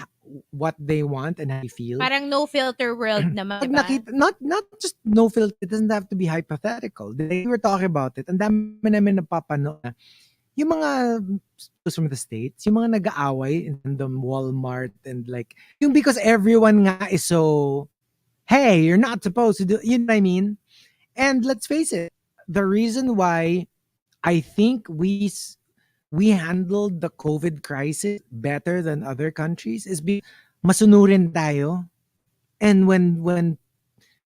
what they want and how they feel. Parang no filter world naman, diba? Not just no filter. It doesn't have to be hypothetical. We were talking about it. And dami namin napapanood na yung mga from the States, yung mga nag-aaway in the Walmart and like, yung because everyone nga is so, hey, you're not supposed to do, you know what I mean? And let's face it, the reason why I think we handled the COVID crisis better than other countries is because masunurin tayo. And when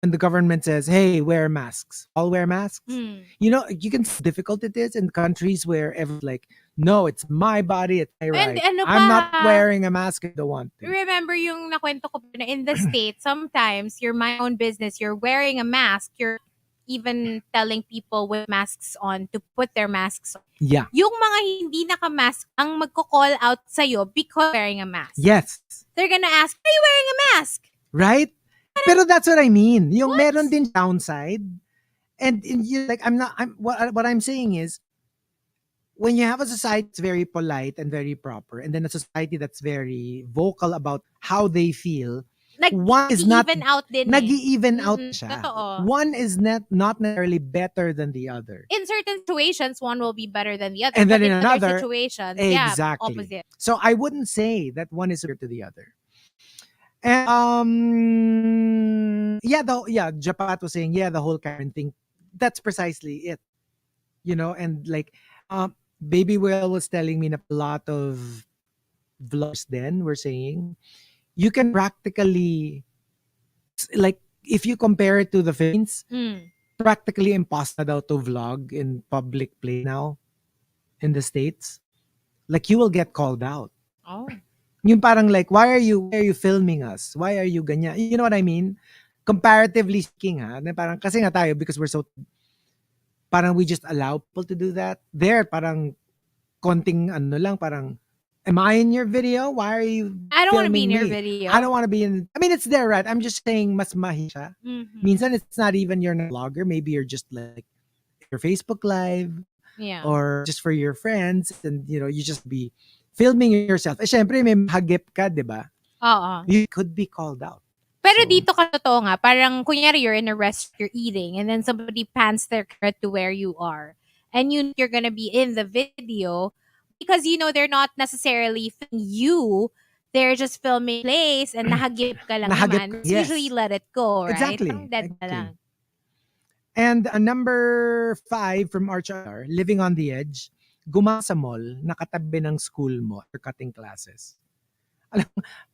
the government says, hey, wear masks, all wear masks, you know, you can see how difficult it is in countries where everyone's like, no, it's my body, it's my right. I'm not wearing a mask if I don't want to. Remember yung nakwento ko na in the States, sometimes you're my own business, you're wearing a mask, you're even telling people with masks on to put their masks on. Yeah. Yung mga hindi naka-mask ang magko-call out sa'yo because wearing a mask. Yes. They're gonna ask, are you wearing a mask? Right? Pero that's what I mean. Yung meron din downside. And you like what I'm saying is when you have a society that's very polite and very proper, and then a society that's very vocal about how they feel, one is not nag-even out siya. Totoo. One is not necessarily better than the other. In certain situations, one will be better than the other. And then but in another situations, exactly. opposite. So I wouldn't say that one is superior to the other. And Japat was saying, the whole Karen thing, that's precisely it. You know, and like Baby Whale was telling me that a lot of vloggers then were saying you can practically, like, if you compare it to the Philippines, practically impossible daw to vlog in public place now in the States. Like, you will get called out. Oh. Yung parang like, why are you filming us? Why are you ganyan? You know what I mean? Comparatively speaking, parang kasi nga tayo, because we're so, parang we just allow people to do that. There, parang konting ano lang, parang, am I in your video? Why are you I don't want to be in me? your video. I don't want to be in, I mean, it's there, right? I'm just saying, mas mahi siya. Minsan, it's not even you're not a vlogger. Maybe you're just like, your Facebook Live. Yeah. Or just for your friends. And, you know, you just be filming yourself. Syempre, may hagip ka, di ba? Oo. You could be called out. Pero dito ka totoo nga, parang kunyari you're in a restaurant, you're eating, and then somebody pans their camera to where you are. And you're gonna be in the video because, you know, they're not necessarily filming you. They're just filming place and nahagip ka lang naman. Yes. Usually let it go, right? Exactly. Parang dead na lang. And number 5 from Archar, living on the edge, gumasa mall, nakatabi ng school mo or cutting classes.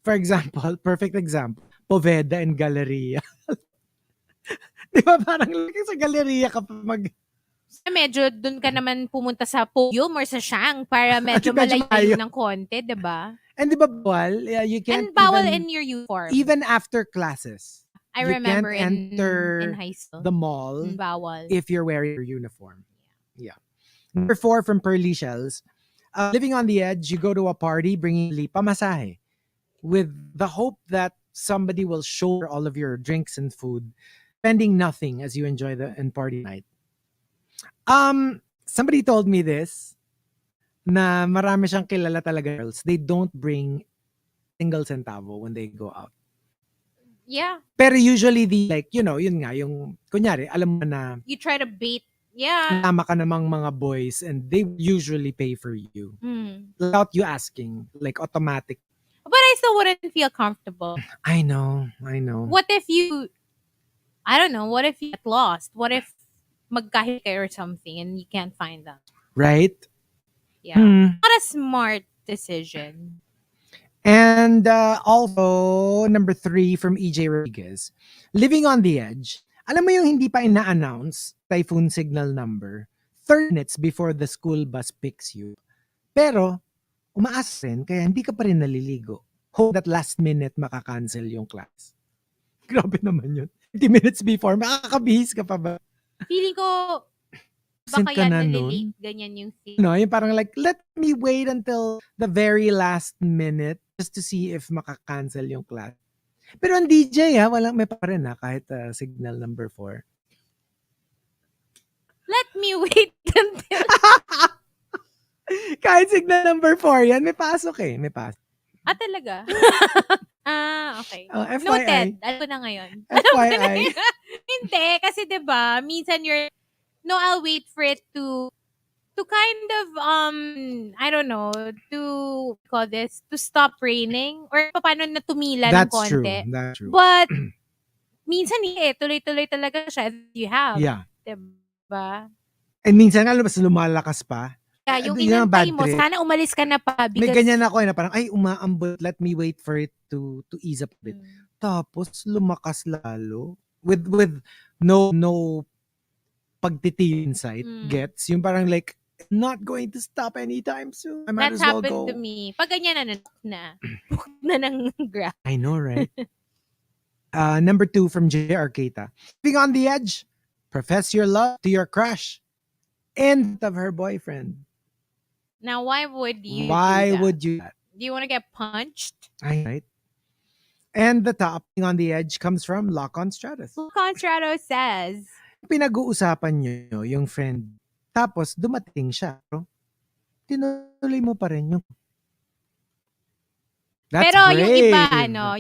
For example, perfect example, Poveda and Galleria. Di ba parang lagi sa Galleria ka pa Medyo dun ka naman pumunta sa podium or sa Shang para medyo Medyo malayo malayo. ng konti, 'di ba? And di ba bawal? Yeah, you can't And bawal even, in your uniform. even after classes. I you remember can't enter in high school. the mall Bawal. if you're wearing your uniform. Yeah. Number 4 from Pearly Shells. Living on the edge, you go to a party bringing pamasahe with the hope that somebody will shoulder all of your drinks and food, spending nothing as you enjoy the and party night. Somebody told me this, na marami siyang kilala talaga girls. They don't bring single centavo when they go out. Yeah. Pero usually yun nga, yung, kunyari, alam mo na, You try to bait. Yeah. tama ka namang mga boys and they usually pay for you. Without you asking, like automatic. But I still wouldn't feel comfortable. I know. What if you, I don't know, what if you get lost? What if magkahit kayo or something and you can't find them? Right? Yeah. Not a smart decision. And also, number 3 from EJ Rodriguez. Living on the edge. Alam mo yung hindi pa ina-announce typhoon signal number 30 minutes before the school bus picks you. Pero, umaas rin kaya hindi ka pa rin naliligo. Hope that last minute makakancel yung class. Grabe naman yun. 30 minutes before, makakabihis ka pa ba? Feeling ko, Absent baka ka yan na nalilate. nun. Ganyan yung thing. No, yung parang like, let me wait until the very last minute just to see if makakancel yung class. Pero ang DJ walang may pa rin kahit signal number 4. Let me wait until... Kahit signal number 4 yan, may pasok may pasok. Talaga? Okay. FYI. Noted. Alam ko na ngayon. FYI. Hindi, kasi 'di ba, minsan I'll wait for it to kind of I don't know, to call this, to stop raining or paano na tumila ng konti. That's true. But minsan tuloy-tuloy talaga siya if you have. Yeah. 'Di ba? And minsan nga mas lumalakas pa. Yung Yun ang inantay bad mo, trip. sana umalis ka na pa because... May ganyan ako na parang, ay, umaambot, let me wait for it to ease up a bit. Tapos, lumakas lalo. With no pagtiti inside. Gets? Yung parang like, not going to stop anytime soon. I might That's as well happened go. to me. Pag ganyan na ng graph. I know, right? Number 2 from J. Arcata. Being on the edge, profess your love to your crush and of her boyfriend. Now, why would you do that? Do you want to get punched? Right. And the top thing on the edge comes from Lock-On Stratus. Lock-On Stratus says, pinag-uusapan nyo yung friend. Tapos, dumating siya. Tinuloy mo pa rin yung... That's pero brave.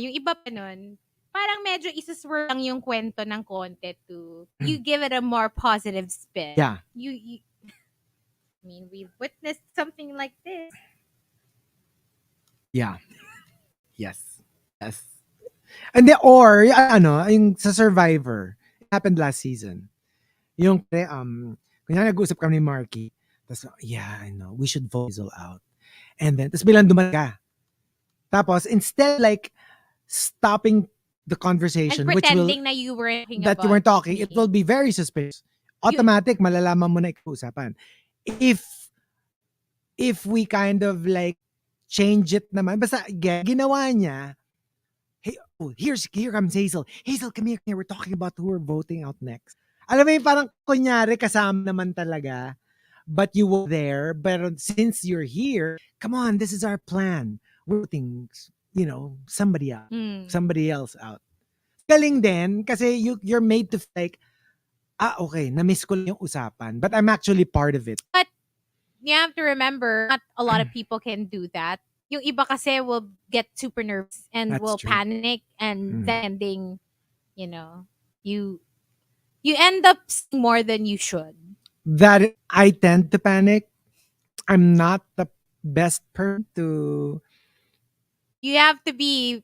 yung iba pa nun, parang medyo isaswerve lang yung kwento ng konti to you give it a more positive spin. Yeah. I mean, we've witnessed something like this. Yeah. Yes. And yung sa Survivor, it happened last season. Yung, kunyari nag-usap kami ni Marky, tapos, yeah, I know, we should vote Hazel out. And then, tapos bilang dumating ka. Tapos, instead like stopping the conversation, and which will, pretending na you weren't that you weren't talking, it will be very suspicious. Automatic, malalaman mo na ikuusapan. If we kind of like change it naman, basta ginawa niya, hey, here comes Hazel. Hazel, come here. We're talking about who we're voting out next. Alam mo yung parang kunyari kasama naman talaga, but you were there. But since you're here, come on, this is our plan. We're voting, somebody else out. Galing din kasi you're made to feel like, okay, na-miss ko lang yung usapan, but I'm actually part of it. But you have to remember, not a lot of people can do that. Yung iba kasi will get super nervous and will panic and ending, you end up seeing more than you should. That I tend to panic. I'm not the best person to... You have to be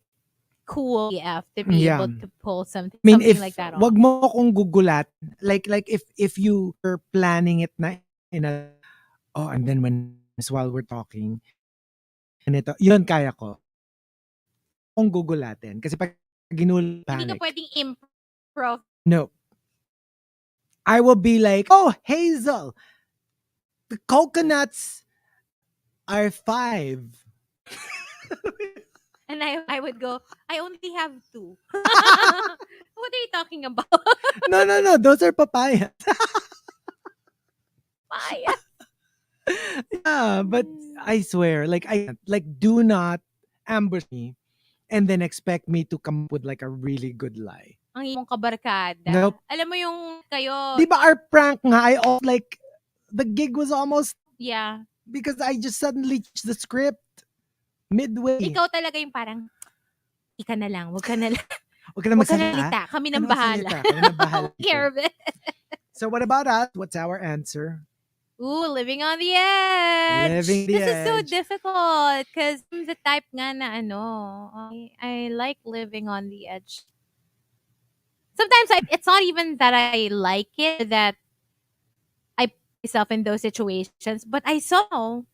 cool to be able to pull something like that off. Wag mo akong gugulat. Like if you are planning it na and then while we're talking, yun kaya ko. akong gugulatin. Kasi pag ginulat, Hindi ka panic. pwedeng improv. No. I will be like, oh, Hazel, the coconuts are 5. And I would go, I only have 2. What are you talking about? No. Those are papaya. Papaya. Yeah, but I swear, do not ambush me and then expect me to come up with like a really good lie. Ang iyong kabarkada. Nope. Alam mo yung kayo, Di ba our prank nga, the gig was almost, yeah. because I just suddenly changed the script midway. Ikaw talaga yung parang, ika na lang, wag ka na lang. Huwag ka na Wag ka na magsalita. salita. Kami nang Huwag ka na bahala. magsalita. Kami nang bahala. Take care of it. So what about us? What's our answer? Ooh, living on the edge. Living the This is so edge. difficult because I'm the type nga na I like living on the edge. Sometimes it's not even that I like it, that I put myself in those situations, but I somehow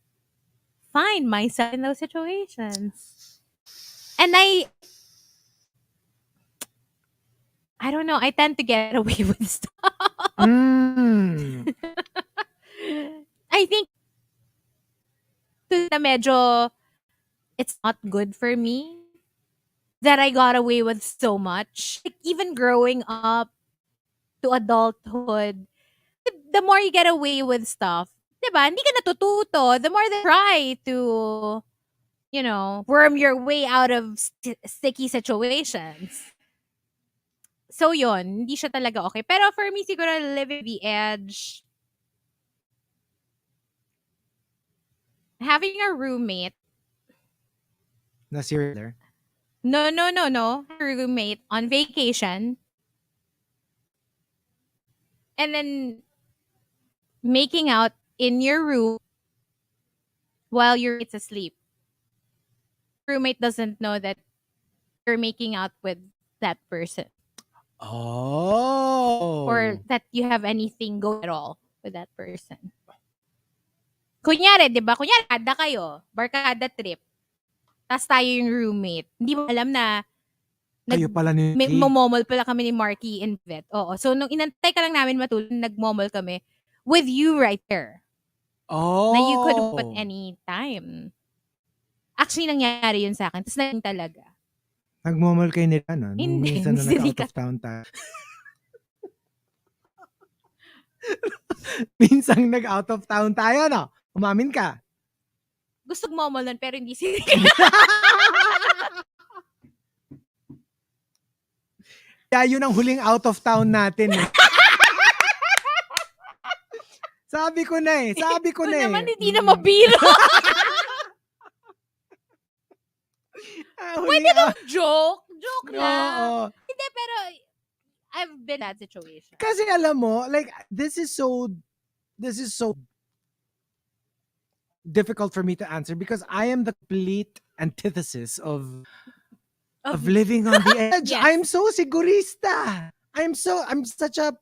find myself in those situations. And I don't know, I tend to get away with stuff. I think na medyo it's not good for me that I got away with so much. Like, even growing up to adulthood, the more you get away with stuff, diba, hindi ka natututo. The more they try to, worm your way out of sticky situations. So yun, hindi siya talaga okay. Pero for me, siguro living the edge, having a roommate. Na serial there? No. Roommate on vacation. And then making out in your room while your roommate's asleep. Roommate doesn't know that you're making out with that person. Oh. Or that you have anything going at all with that person. Kunyari, di ba? Kunyari, kada kayo, barkada trip. Tapos tayo yung roommate. Hindi mo alam na kayo pala ni momol pala kami ni Marky and Vet. Oo. So, nung inantay ka lang namin matulog, nagmomol kami with you right there. Oh. Na you could put any time. Actually, nangyari yun sa akin. Tapos naging talaga. Nagmomol kayo nila, no? Hindi. Minsan na nag-out of town tayo. Minsan nag-out of town tayo, no? Umamin ka. Gusto momol nun, pero hindi sila. Kaya yun ang huling out of town natin. Sabi ko na eh. naman, hindi na mabiro. Pwede bang joke? Joke lang. Hindi, pero I've been in that situation. Kasi alam mo, like, this is so difficult for me to answer because I am the complete antithesis of living on the edge. Yes. I'm so sigurista. I'm such a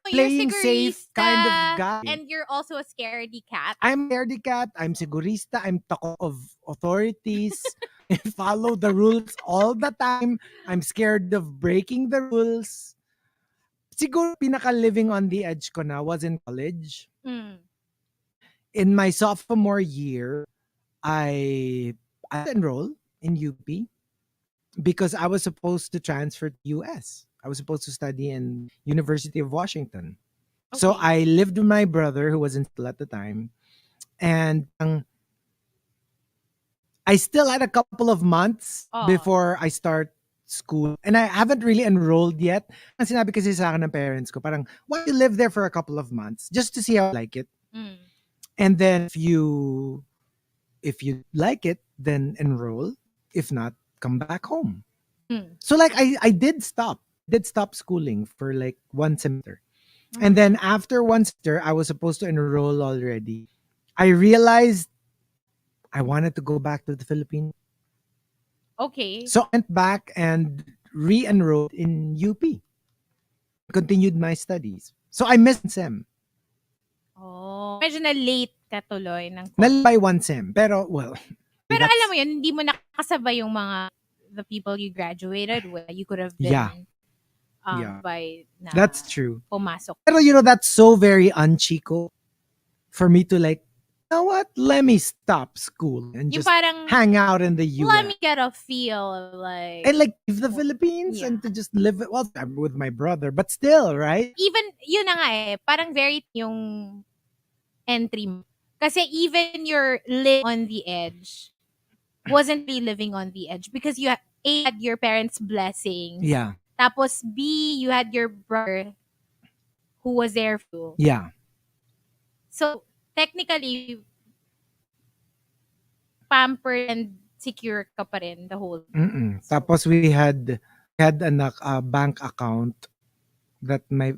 playing safe kind of guy. And you're also a scaredy cat. I'm a scaredy cat. I'm sigurista. I'm tako of authorities. I follow the rules all the time. I'm scared of breaking the rules. Siguro pinaka living on the edge ko na was in college. In my sophomore year, I enrolled in UP because I was supposed to transfer to US. I was supposed to study in University of Washington. Okay. So I lived with my brother who was in school at the time. And I still had a couple of months before I start school. And I haven't really enrolled yet. Ang sinabi kasi sa akin ng parents ko, parang, why don't you live there for a couple of months just to see how I like it? And then if you like it, then enroll. If not, come back home. So like I did stop schooling for like one semester. And then after one semester, I was supposed to enroll already. I realized I wanted to go back to the Philippines. Okay. So I went back and re-enrolled in UP. Continued my studies. So I missed SEM. Oh. Medyo na-late ka tuloy. By one SEM. Pero, well. Pero alam mo yun, hindi mo nakasabay yung mga the people you graduated with. You could have Yeah. been Yeah. by na That's true. pumasok. Pero that's so very un-Chico for me to like, you know what? Let me stop school and Yung just parang, hang out in the let US. me get a feel of like, And like leave the Philippines yeah. and to just live it. Well, I'm with my brother, but still, right? Even, yun na nga eh, parang very yung entry mo. Kasi even you're living on the edge, wasn't really living on the edge because you A, had your parents' blessings. Yeah. Tapos B, you had your brother who was there for you. Yeah. So, technically, pampered and secure ka pa rin the whole time. So, Tapos we had a bank account that my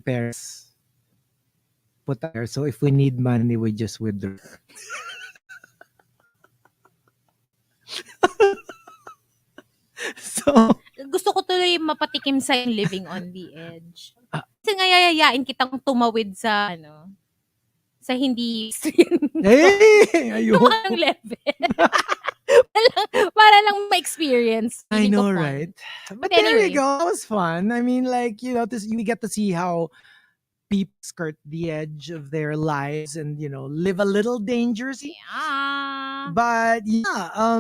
parents put there. So if we need money, we just withdraw. So gusto ko tuloy mapatikim sa yung living on the edge. Ah. Kasi nga yayayain kitang tumawid sa sa hindi hey, yung level. para lang ma-experience. I Feeling ko know, fun. right? But But there you anyway. go. It was fun. I mean, like, we get to see how people skirt the edge of their lives and, live a little dangerously. Yeah. But yeah,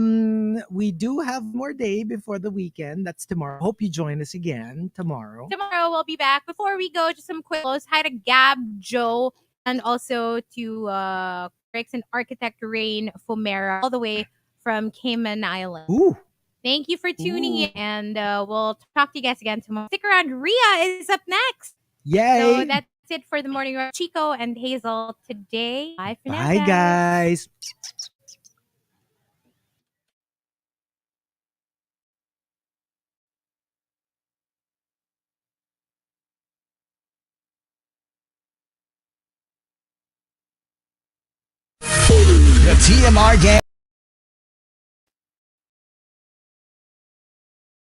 we do have more day before the weekend. That's tomorrow. Hope you join us again tomorrow. Tomorrow we'll be back. Before we go, just some quick close. Hi to Gab, Joe, and also to Rex and Architect Rain Fumera, all the way from Cayman Island. Ooh. Thank you for tuning in, and we'll talk to you guys again tomorrow. Stick around. Rhea is up next. Yay. So that's it for the morning rush. Chico and Hazel today. Bye for now. Bye, guys. The TMR Gang.